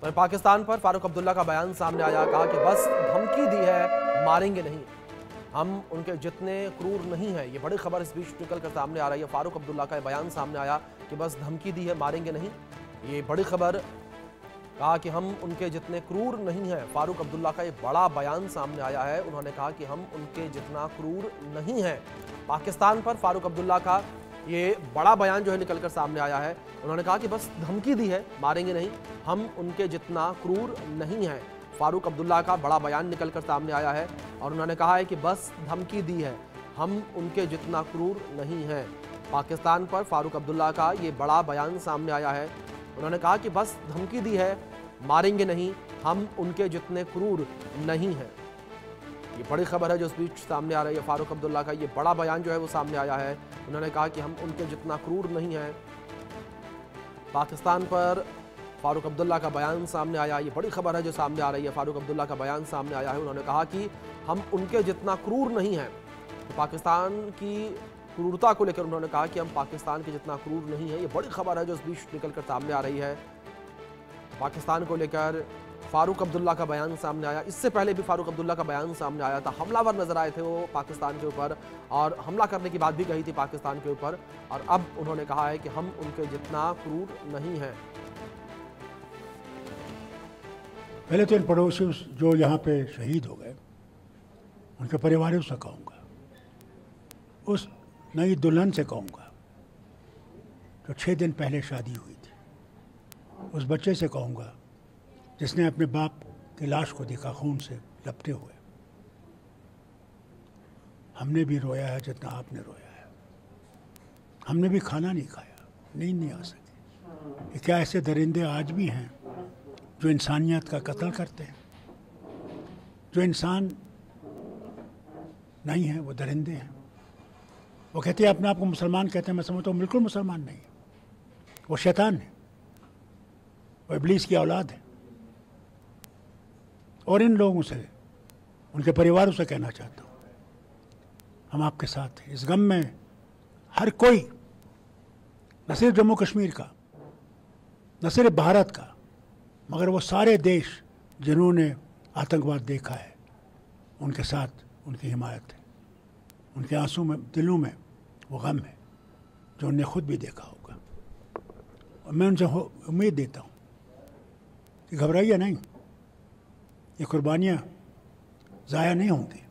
वहीं पाकिस्तान पर फारूक अब्दुल्ला का बयान सामने आया, कहा कि बस धमकी दी है, मारेंगे नहीं, हम उनके जितने क्रूर नहीं हैं। ये बड़ी खबर इस बीच निकल कर सामने आ रही है। फारूक अब्दुल्ला का बयान सामने आया कि बस धमकी दी है, मारेंगे नहीं। ये बड़ी खबर, कहा कि हम उनके जितने क्रूर नहीं हैं। फारूक अब्दुल्ला का ये बड़ा बयान सामने आया है। उन्होंने कहा कि हम उनके जितना क्रूर नहीं हैं। पाकिस्तान पर फारूक अब्दुल्ला का ये बड़ा बयान जो है निकलकर सामने आया है। उन्होंने कहा कि बस धमकी दी है, मारेंगे नहीं, हम उनके जितना क्रूर नहीं हैं। फारूक अब्दुल्ला का बड़ा बयान निकलकर सामने आया है और उन्होंने कहा है कि बस धमकी दी है, हम उनके जितना क्रूर नहीं हैं। पाकिस्तान पर फारूक अब्दुल्ला का ये बड़ा बयान सामने आया है। उन्होंने कहा कि बस धमकी दी है, मारेंगे नहीं, हम उनके जितने क्रूर नहीं हैं। ये बड़ी खबर है जो इस बीच सामने आ रही है। फारूक अब्दुल्ला का ये बड़ा बयान जो है वो सामने आया है। उन्होंने कहा कि हम उनके जितना क्रूर नहीं हैं। पाकिस्तान पर फारूक अब्दुल्ला का बयान सामने आया। ये बड़ी खबर है जो सामने आ रही है। फारूक अब्दुल्ला का बयान सामने आया है। उन्होंने कहा कि हम उनके जितना क्रूर नहीं हैं। तो पाकिस्तान की क्रूरता को लेकर उन्होंने कहा कि हम पाकिस्तान के जितना क्रूर नहीं है। ये बड़ी खबर है जो इस बीच निकलकर सामने आ रही है। पाकिस्तान को लेकर फारूक अब्दुल्ला का बयान सामने आया। इससे पहले भी फारूक अब्दुल्ला का बयान सामने आया था। हमलावर नजर आए थे वो पाकिस्तान के ऊपर और हमला करने की बात भी कही थी पाकिस्तान के ऊपर। और अब उन्होंने कहा है कि हम उनके जितना क्रूर नहीं हैं। पहले तो इन पड़ोसी जो यहाँ पे शहीद हो गए उनके परिवारों से कहूँगा, उस नई दुल्हन से कहूँगा जो 6 दिन पहले शादी हुई थी, उस बच्चे से कहूँगा जिसने अपने बाप की लाश को देखा खून से लपटे हुए। हमने भी रोया है जितना आपने रोया है। हमने भी खाना नहीं खाया, नींद नहीं आ सकी। क्या ऐसे दरिंदे आज भी हैं जो इंसानियत का कत्ल करते हैं? जो इंसान नहीं है वो दरिंदे हैं। वो कहते हैं अपने आप को मुसलमान कहते हैं, मैं समझता हूँ बिल्कुल मुसलमान नहीं है, वो शैतान है, वो इब्लीस की औलाद है। और इन लोगों से, उनके परिवारों से कहना चाहता हूँ, हम आपके साथ हैं। इस गम में हर कोई, न सिर्फ जम्मू कश्मीर का, न सिर्फ भारत का, मगर वो सारे देश जिन्होंने आतंकवाद देखा है, उनके साथ उनकी हिमायत है। उनके आंसू में, दिलों में वो गम है जो उनने खुद भी देखा होगा। और मैं उनसे उम्मीद देता हूँ कि घबराइए नहीं, ये कुर्बानियाँ ज़ाया नहीं होंगी।